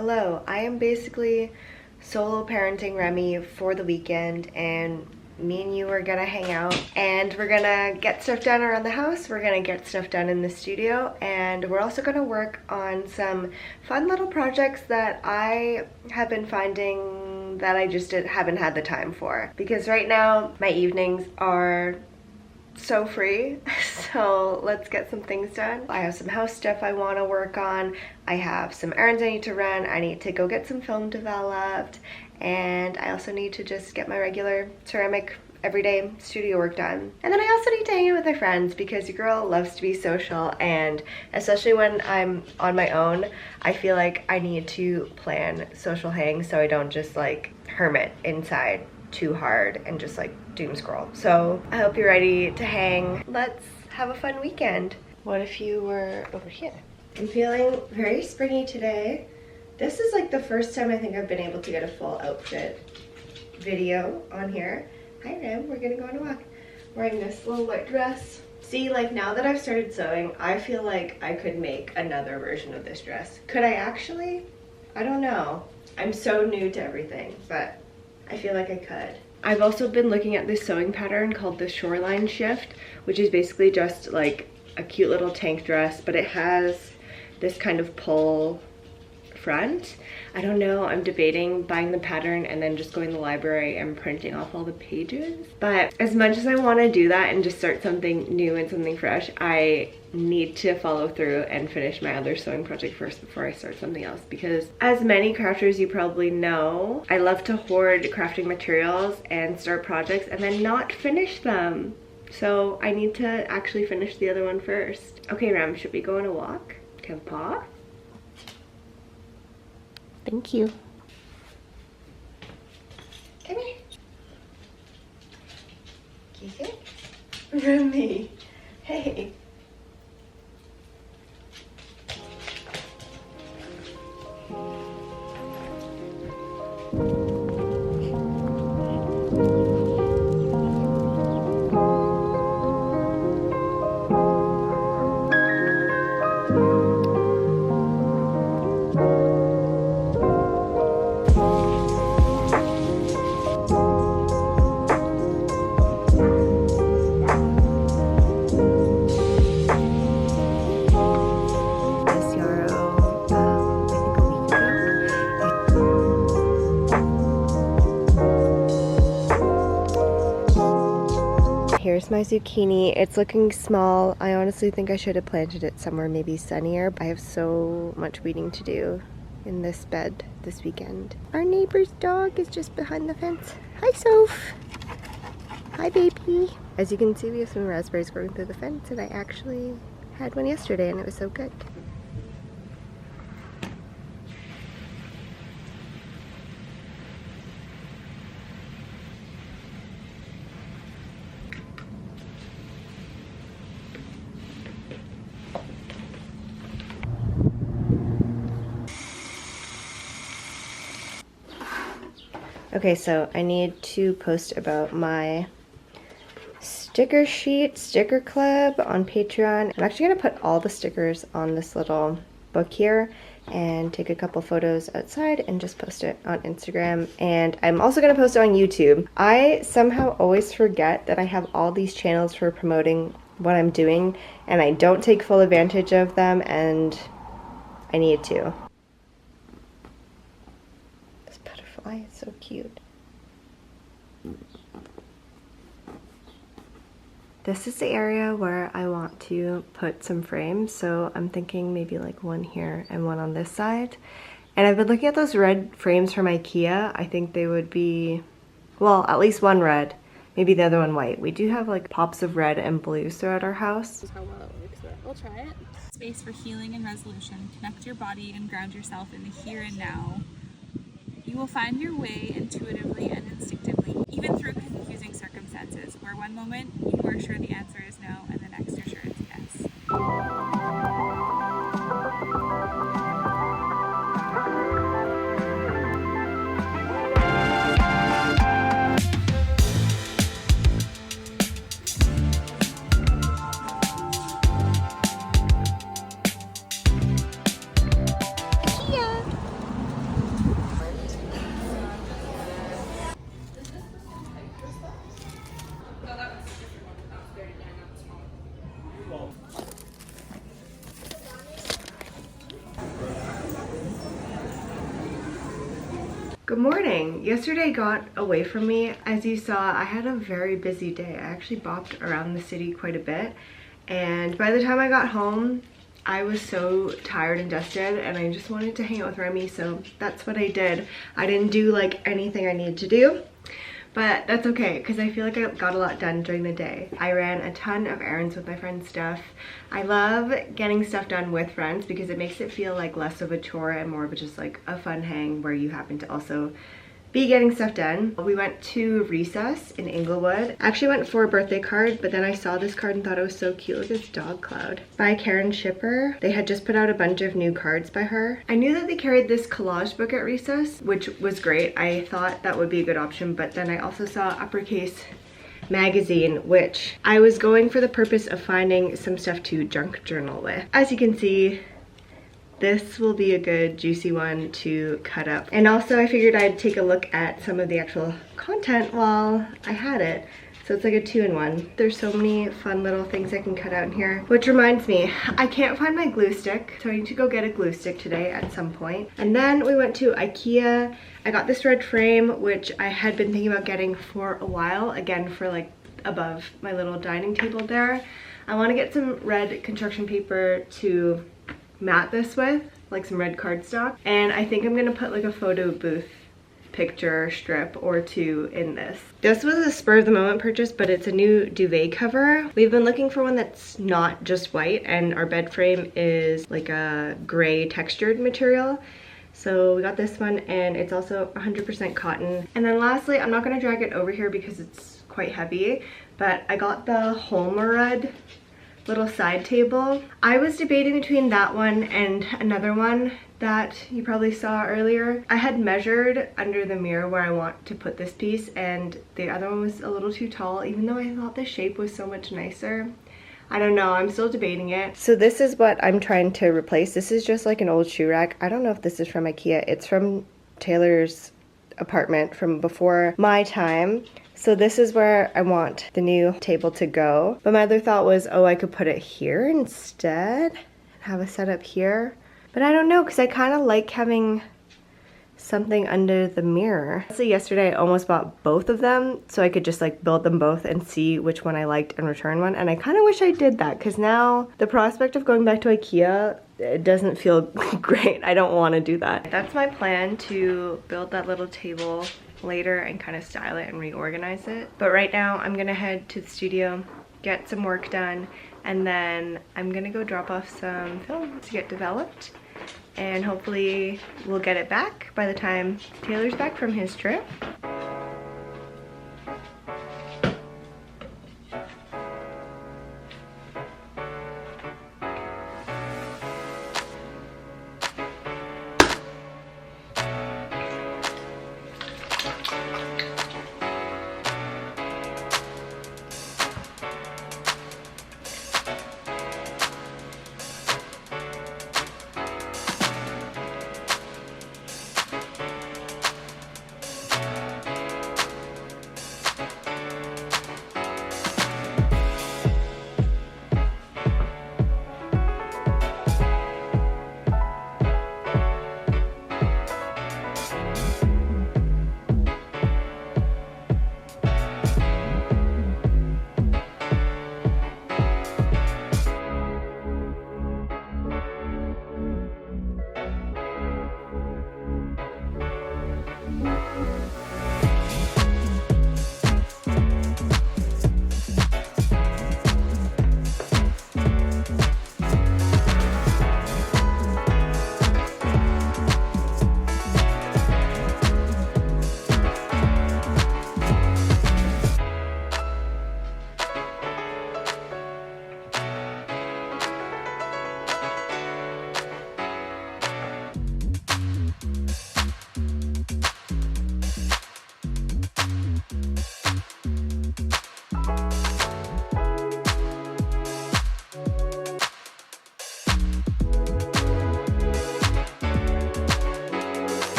Hello, I am basically solo parenting Remy for the weekend, and me and you are gonna hang out and we're gonna get stuff done around the house. We're gonna get stuff done in the studio, and we're also gonna work on some fun little projects that I have been finding that I just haven't had the time for, because right now my evenings are so free. So let's get some things done. I have some house stuff I want to work on. I have some errands I need to run. I need to go get some film developed, and I also need to just get my regular ceramic everyday studio work done. And then I also need to hang out with my friends, because your girl loves to be social, and especially when I'm on my own, I feel like I need to plan social hangs so I don't just like hermit inside too hard and just like doom scroll. So I hope you're ready to hang. Let's have a fun weekend. What if you were over here? I'm feeling very springy today. This is like the first time I think I've been able to get a full outfit video on here. Hi Ram, we're gonna go on a walk. Wearing this little white dress. See, like now that I've started sewing, I feel like I could make another version of this dress. Could I actually? I don't know. I'm so new to everything, but I feel like I could. I've also been looking at this sewing pattern called the Shoreline Shift, which is basically just like a cute little tank dress, but it has this kind of pull front. I don't know, I'm debating buying the pattern and then just going to the library and printing off all the pages. But as much as I want to do that and just start something new and something fresh, I need to follow through and finish my other sewing project first before I start something else, because as many crafters you probably know, I love to hoard crafting materials and start projects and then not finish them. So I need to actually finish the other one first. Okay Ram, should we go on a walk? Can paw? Thank you. Come here. Kiss it. Remy. Hey. Here's my zucchini. It's looking small. I honestly think I should have planted it somewhere maybe sunnier. I have so much weeding to do in this bed this weekend. Our neighbor's dog is just behind the fence. Hi, Soph. Hi, baby. As you can see, we have some raspberries growing through the fence, and I actually had one yesterday and it was so good. Okay, so I need to post about my sticker club on Patreon. I'm actually gonna put all the stickers on this little book here and take a couple photos outside and just post it on Instagram. And I'm also gonna post it on YouTube. I somehow always forget that I have all these channels for promoting what I'm doing, and I don't take full advantage of them, and I need to. It's so cute. This is the area where I want to put some frames, so I'm thinking maybe like one here and one on this side. And I've been looking at those red frames from IKEA. I think they would be, well, at least one red, maybe the other one white. We do have like pops of red and blues throughout our house. This is how well it works, but we'll try it. Space for healing and resolution. Connect your body and ground yourself in the here and now. You will find your way intuitively and instinctively, even through confusing circumstances, where one moment you are sure the answer is no, and the next you're sure it's yes. Good morning. Yesterday got away from me. As you saw, I had a very busy day. I actually bopped around the city quite a bit, and by the time I got home, I was so tired and dusted and I just wanted to hang out with Remy, so that's what I did. I didn't do like anything I needed to do, but that's okay because I feel like I got a lot done during the day. I ran a ton of errands with my friend's stuff. I love getting stuff done with friends because it makes it feel like less of a chore and more of just like a fun hang where you happen to also be getting stuff done. We went to Recess in Inglewood. I actually went for a birthday card, but then I saw this card and thought it was so cute. Look at this dog cloud. By Karen Shipper. They had just put out a bunch of new cards by her. I knew that they carried this collage book at Recess, which was great. I thought that would be a good option, but then I also saw Uppercase magazine, which I was going for the purpose of finding some stuff to junk journal with. As you can see, this will be a good juicy one to cut up. And also I figured I'd take a look at some of the actual content while I had it. So it's like a 2-in-1. There's so many fun little things I can cut out in here. Which reminds me, I can't find my glue stick, so I need to go get a glue stick today at some point. And then we went to IKEA. I got this red frame, which I had been thinking about getting for a while, again for like above my little dining table there. I want to get some red construction paper to mat this with, like some red cardstock, and I think I'm gonna put like a photo booth picture strip or two in this. This was a spur of the moment purchase, but it's a new duvet cover. We've been looking for one that's not just white, and our bed frame is like a gray textured material. So we got this one, and it's also 100% cotton. And then lastly, I'm not gonna drag it over here because it's quite heavy, but I got the Holmerud little side table. I was debating between that one and another one that you probably saw earlier. I had measured under the mirror where I want to put this piece, and the other one was a little too tall, even though I thought the shape was so much nicer. I don't know, I'm still debating it. So this is what I'm trying to replace. This is just like an old shoe rack. I don't know if this is from IKEA. It's from Taylor's apartment from before my time. So this is where I want the new table to go. But my other thought was, oh, I could put it here instead and have a setup here. But I don't know, because I kind of like having something under the mirror. So yesterday I almost bought both of them so I could just like build them both and see which one I liked and return one. And I kind of wish I did that, because now the prospect of going back to IKEA, it doesn't feel great. I don't want to do that. That's my plan, to build that little table later and kind of style it and reorganize it. But right now I'm gonna head to the studio, get some work done, and then I'm gonna go drop off some film to get developed, and hopefully we'll get it back by the time Taylor's back from his trip.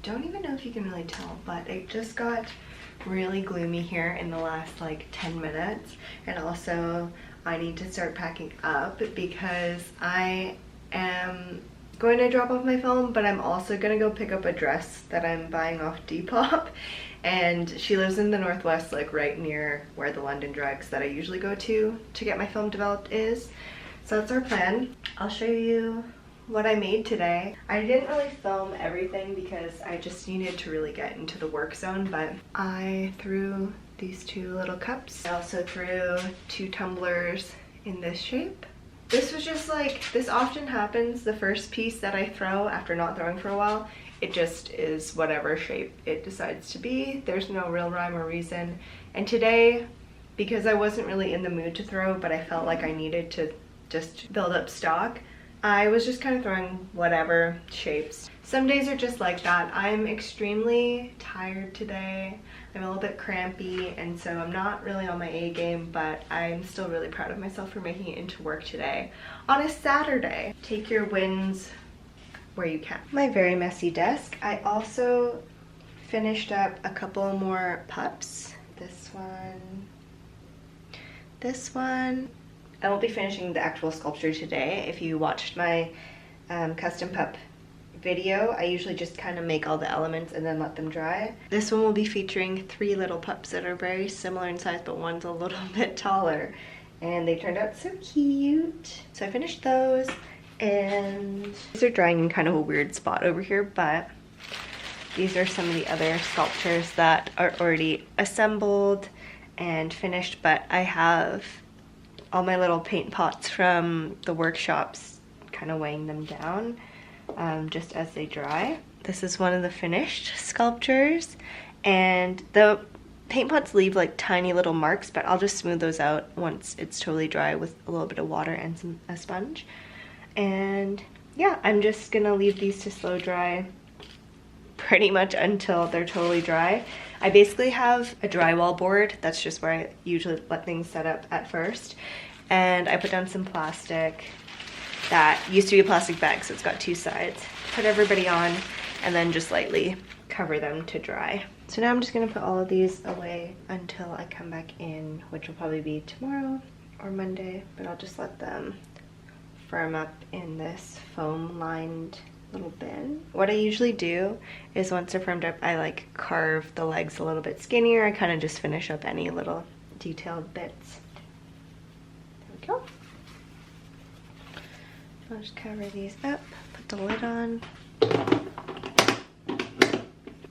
don't even know if you can really tell, but it just got really gloomy here in the last like 10 minutes. And also I need to start packing up because I am going to drop off my phone, but I'm also gonna go pick up a dress that I'm buying off Depop. And she lives in the Northwest, like right near where the London Drugs that I usually go to get my film developed is. So that's our plan. I'll show you what I made today. I didn't really film everything because I just needed to really get into the work zone, but I threw these 2 little cups. I also threw 2 tumblers in this shape. This was just like, this often happens, the first piece that I throw after not throwing for a while, it just is whatever shape it decides to be. There's no real rhyme or reason. And today, because I wasn't really in the mood to throw, but I felt like I needed to just build up stock, I was just kind of throwing whatever shapes. Some days are just like that. I'm extremely tired today. I'm a little bit crampy, and so I'm not really on my A game, but I'm still really proud of myself for making it into work today on a Saturday. Take your wins where you can. My very messy desk. I also finished up a couple more pups. This one. I won't be finishing the actual sculpture today. If you watched my custom pup video, I usually just kind of make all the elements and then let them dry. This one will be featuring 3 little pups that are very similar in size, but one's a little bit taller. And they turned out so cute. So I finished those, and these are drying in kind of a weird spot over here, but these are some of the other sculptures that are already assembled and finished, but I have all my little paint pots from the workshops kind of weighing them down just as they dry. This is one of the finished sculptures, and the paint pots leave like tiny little marks, but I'll just smooth those out once it's totally dry with a little bit of water and a sponge. And yeah, I'm just gonna leave these to slow dry pretty much until they're totally dry. I basically have a drywall board. That's just where I usually let things set up at first. And I put down some plastic that used to be a plastic bag, so it's got 2 sides. Put everybody on and then just lightly cover them to dry. So now I'm just gonna put all of these away until I come back in, which will probably be tomorrow or Monday, but I'll just let them firm up in this foam lined little bin. What I usually do is once they're firmed up, I like carve the legs a little bit skinnier. I kind of just finish up any little detailed bits. There we go. I'll just cover these up, put the lid on.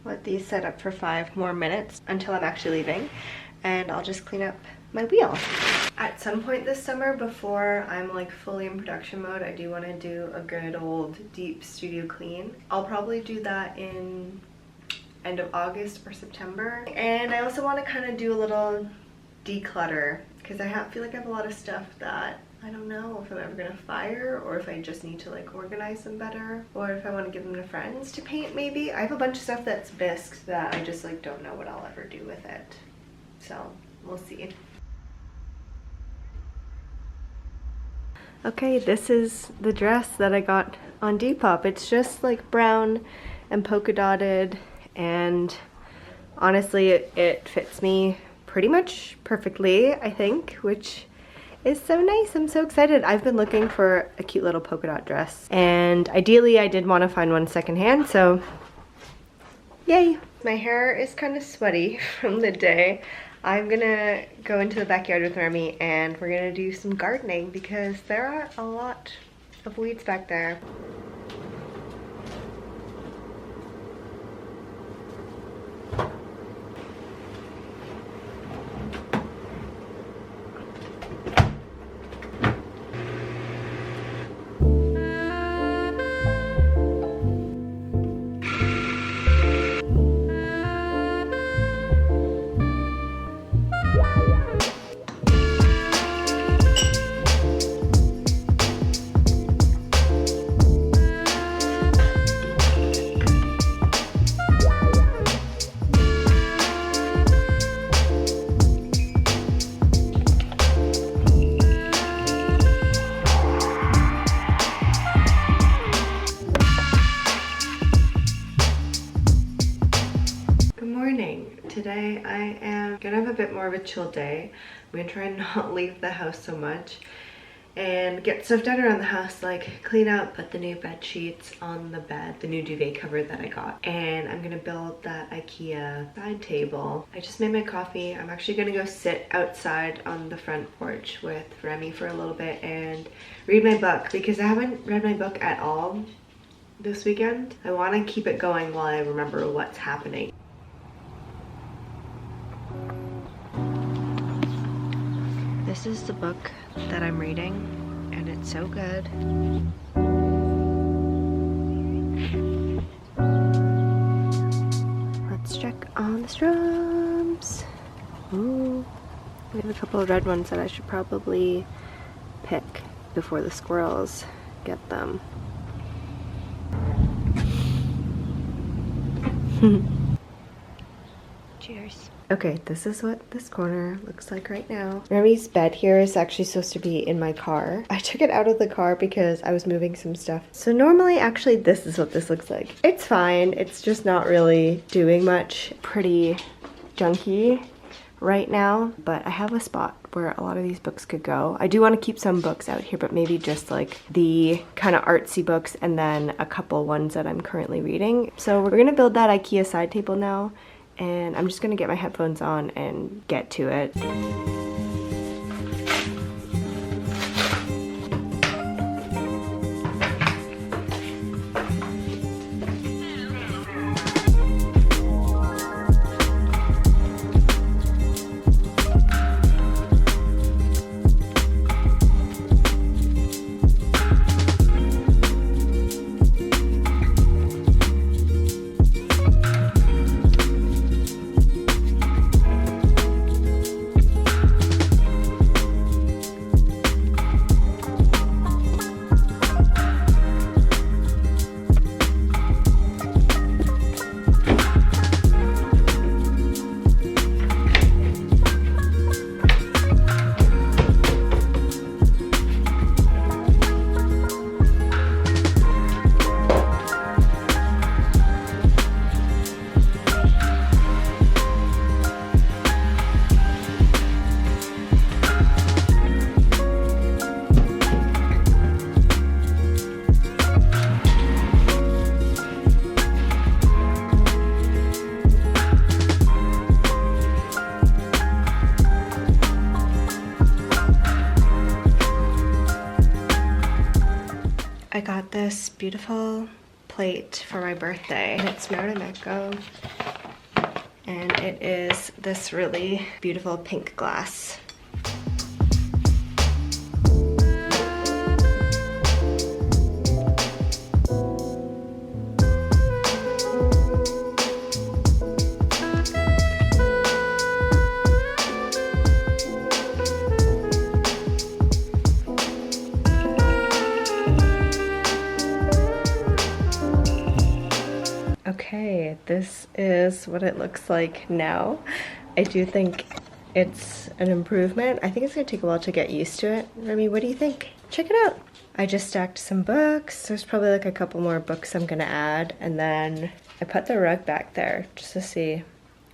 Let these set up for 5 more minutes until I'm actually leaving, and I'll just clean up my wheel. At some point this summer, before I'm like fully in production mode, I do want to do a good old deep studio clean. I'll probably do that in end of August or September. And I also want to kind of do a little declutter because I feel like I have a lot of stuff that I don't know if I'm ever gonna fire, or if I just need to like organize them better, or if I want to give them to friends to paint maybe. I have a bunch of stuff that's bisque that I just like don't know what I'll ever do with it. So we'll see. Okay, this is the dress that I got on Depop. It's just like brown and polka dotted, and honestly it fits me pretty much perfectly, I think, which is so nice. I'm so excited. I've been looking for a cute little polka dot dress, and ideally I did want to find one secondhand, so yay. My hair is kind of sweaty from the day. I'm gonna go into the backyard with Remy and we're gonna do some gardening because there are a lot of weeds back there. Today I am gonna have a bit more of a chill day. I'm gonna try and not leave the house so much and get stuff done around the house, like clean up, put the new bed sheets on the bed, the new duvet cover that I got. And I'm gonna build that IKEA side table. I just made my coffee. I'm actually gonna go sit outside on the front porch with Remy for a little bit and read my book, because I haven't read my book at all this weekend. I wanna keep it going while I remember what's happening. This is the book that I'm reading, and it's so good. Let's check on the strums. Ooh, we have a couple of red ones that I should probably pick before the squirrels get them. Cheers. Okay, this is what this corner looks like right now. Remy's bed here is actually supposed to be in my car. I took it out of the car because I was moving some stuff. So normally, actually, this is what this looks like. It's fine. It's just not really doing much. Pretty junky right now, but I have a spot where a lot of these books could go. I do want to keep some books out here, but maybe just like the kind of artsy books and then a couple ones that I'm currently reading. So we're gonna build that IKEA side table now, and I'm just gonna get my headphones on and get to it. I got this beautiful plate for my birthday, and it's Marimekko, and it is this really beautiful pink glass. Okay, this is what it looks like now. I do think it's an improvement. I think it's gonna take a while to get used to it. Remy, what do you think? Check it out. I just stacked some books. There's probably like a couple more books I'm gonna add, and then I put the rug back there just to see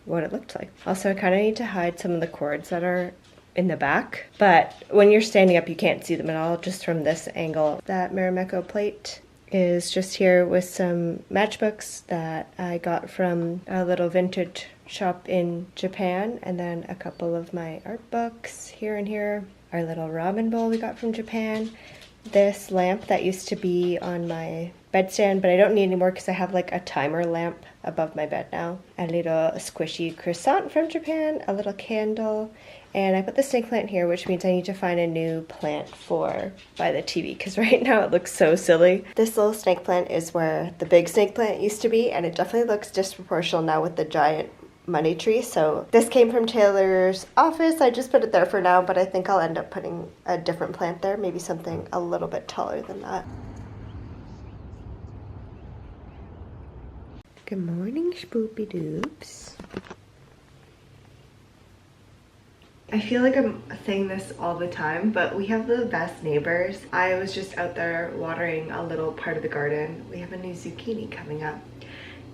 what it looked like. Also, I kind of need to hide some of the cords that are in the back, but when you're standing up you can't see them at all just from this angle. That Marimekko plate is just here with some matchbooks that I got from a little vintage shop in Japan, and then a couple of my art books here and here. Our little ramen bowl we got from Japan. This lamp that used to be on my bedstand, but I don't need anymore because I have like a timer lamp above my bed now. A little squishy croissant from Japan, a little candle, and I put the snake plant here, which means I need to find a new plant by the TV, because right now it looks so silly. This little snake plant is where the big snake plant used to be, and it definitely looks disproportional now with the giant money tree. So this came from Taylor's office. I just put it there for now, but I think I'll end up putting a different plant there, maybe something a little bit taller than that. Good morning, spoopy doops. I feel like I'm saying this all the time, but we have the best neighbors. I was just out there watering a little part of the garden. We have a new zucchini coming up,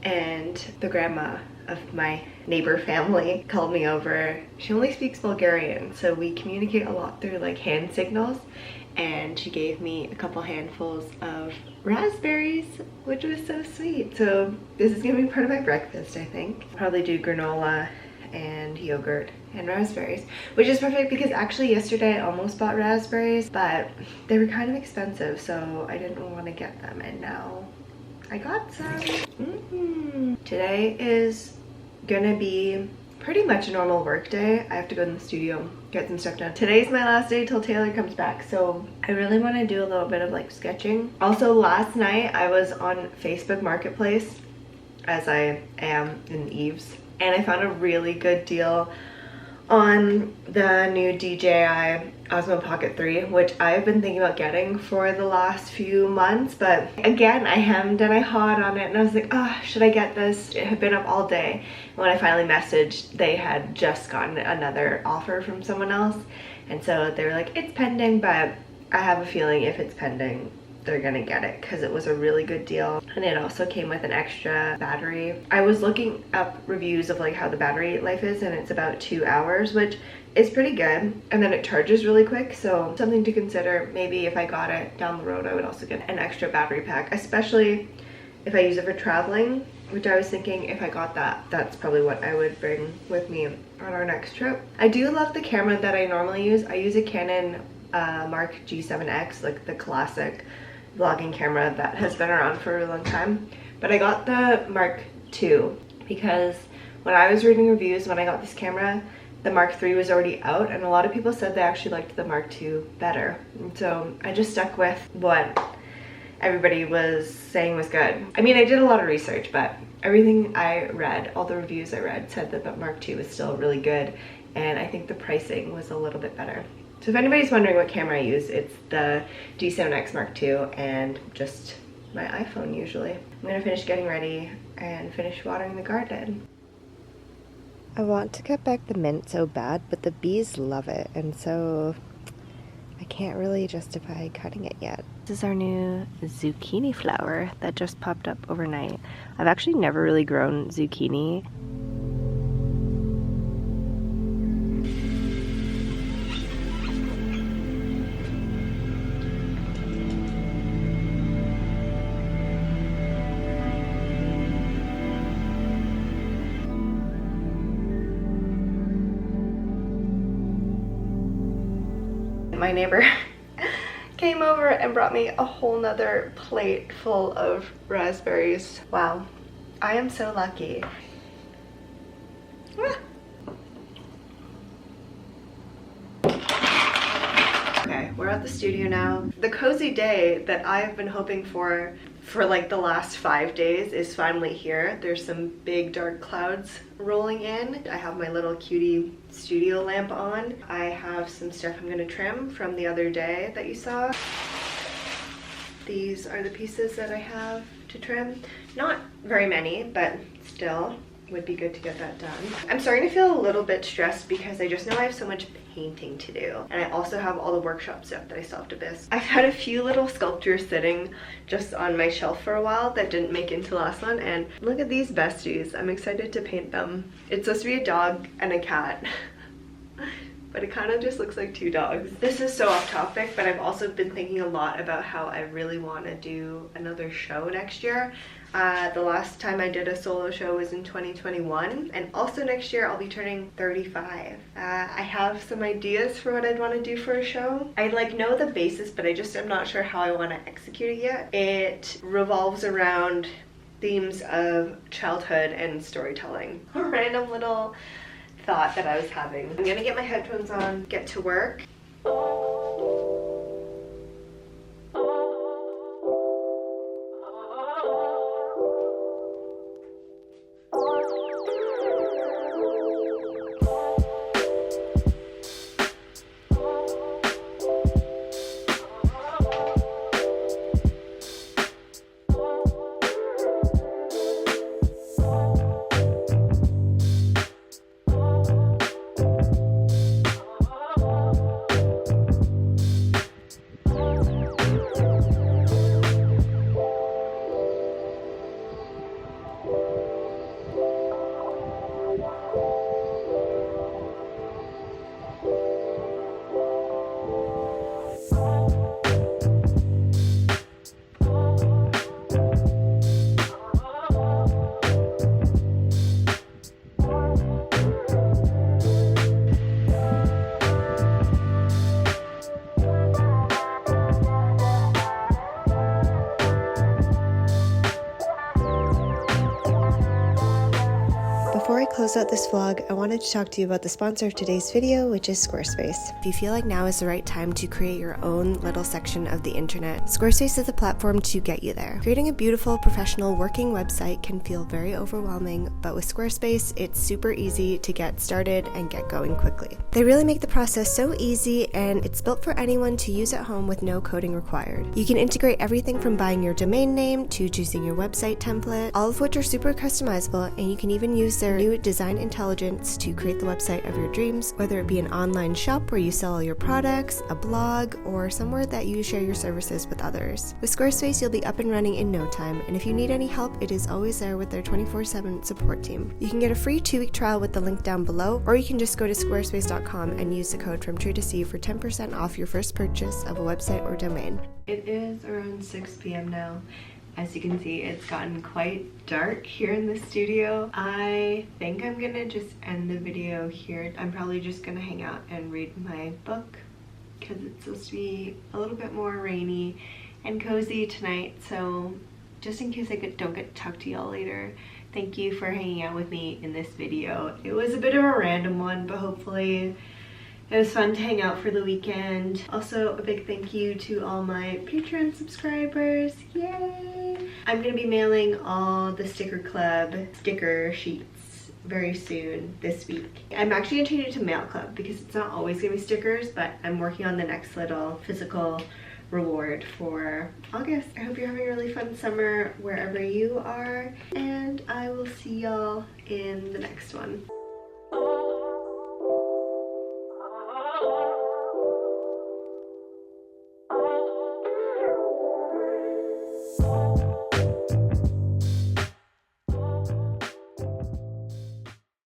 and the grandma of my neighbor family called me over. She only speaks Bulgarian, so we communicate a lot through like hand signals, and she gave me a couple handfuls of raspberries, which was so sweet. So this is gonna be part of my breakfast, I think. Probably do granola and yogurt and raspberries, which is perfect because actually yesterday I almost bought raspberries, but they were kind of expensive, so I didn't want to get them, and now I got some. Today is gonna be pretty much a normal work day. I have to go in the studio, get some stuff done. Today's my last day till Taylor comes back, so I really want to do a little bit of like sketching. Also, last night I was on Facebook Marketplace, as I am in Eve's, and I found a really good deal on the new DJI Osmo Pocket 3, which I've been thinking about getting for the last few months, but again, I hemmed and I hawed on it, and I was like, oh, should I get this? It had been up all day. When I finally messaged, they had just gotten another offer from someone else, and so they were like, it's pending, but I have a feeling if it's pending, they're gonna get it because it was a really good deal. And it also came with an extra battery. I was looking up reviews of like how the battery life is, and it's about 2 hours, which is pretty good, and then it charges really quick, so something to consider. Maybe if I got it down the road, I would also get an extra battery pack, especially if I use it for traveling, which I was thinking if I got that, that's probably what I would bring with me on our next trip. I do love the camera that I normally use. I use a Canon Mark G7X, like the classic vlogging camera that has been around for a really long time, but I got the Mark II because when I was reading reviews when I got this camera, the Mark III was already out, and a lot of people said they actually liked the Mark II better, and so I just stuck with what everybody was saying was good. I mean, I did a lot of research, but everything I read, all the reviews I read, said that the Mark II was still really good, and I think the pricing was a little bit better. So if anybody's wondering what camera I use, it's the G7X Mark II and just my iPhone usually. I'm gonna finish getting ready and finish watering the garden. I want to cut back the mint so bad, but the bees love it, and so I can't really justify cutting it yet. This is our new zucchini flower that just popped up overnight. I've actually never really grown zucchini. My neighbor came over and brought me a whole nother plate full of raspberries. Wow, I am so lucky. Okay, we're at the studio now. The cozy day that I've been hoping for like the last 5 days is finally here. There's some big dark clouds rolling in. I have my little cutie studio lamp on. I have some stuff I'm gonna trim from the other day that you saw. These are the pieces that I have to trim. Not very many, but still would be good to get that done. I'm starting to feel a little bit stressed because I just know I have so much painting to do, and I also have all the workshop stuff that I still have to bis. I've had a few little sculptures sitting just on my shelf for a while that didn't make it into the last one, and look at these besties. I'm excited to paint them. It's supposed to be a dog and a cat but it kind of just looks like 2 dogs. This is so off topic, but I've also been thinking a lot about how I really want to do another show next year. The last time I did a solo show was in 2021, and also next year I'll be turning 35. I have some ideas for what I'd want to do for a show. I like know the basis, but I just am not sure how I want to execute it yet. It revolves around themes of childhood and storytelling. A random little thought that I was having. I'm gonna get my headphones on, get to work. Before I close out this vlog, I wanted to talk to you about the sponsor of today's video, which is Squarespace. If you feel like now is the right time to create your own little section of the internet, Squarespace is the platform to get you there. Creating a beautiful, professional, working website can feel very overwhelming, but with Squarespace, it's super easy to get started and get going quickly. They really make the process so easy, and it's built for anyone to use at home with no coding required. You can integrate everything from buying your domain name to choosing your website template, all of which are super customizable, and you can even use their new design intelligence to create the website of your dreams, whether it be an online shop where you sell all your products, a blog, or somewhere that you share your services with others. With Squarespace, you'll be up and running in no time, and if you need any help, it is always there with their 24/7 support team. You can get a free 2-week trial with the link down below, or you can just go to squarespace.com and use the code from True to See for 10% off your first purchase of a website or domain. It is around 6 p.m. now. As you can see, it's gotten quite dark here in the studio. I think I'm gonna just end the video here. I'm probably just gonna hang out and read my book because it's supposed to be a little bit more rainy and cozy tonight. So just in case I don't get to talk to y'all later, thank you for hanging out with me in this video. It was a bit of a random one, but hopefully it was fun to hang out for the weekend. Also, a big thank you to all my Patreon subscribers. Yay! I'm gonna be mailing all the Sticker Club sticker sheets very soon this week. I'm actually gonna change it to Mail Club because it's not always gonna be stickers, but I'm working on the next little physical reward for August. I hope you're having a really fun summer wherever you are, and I will see y'all in the next one.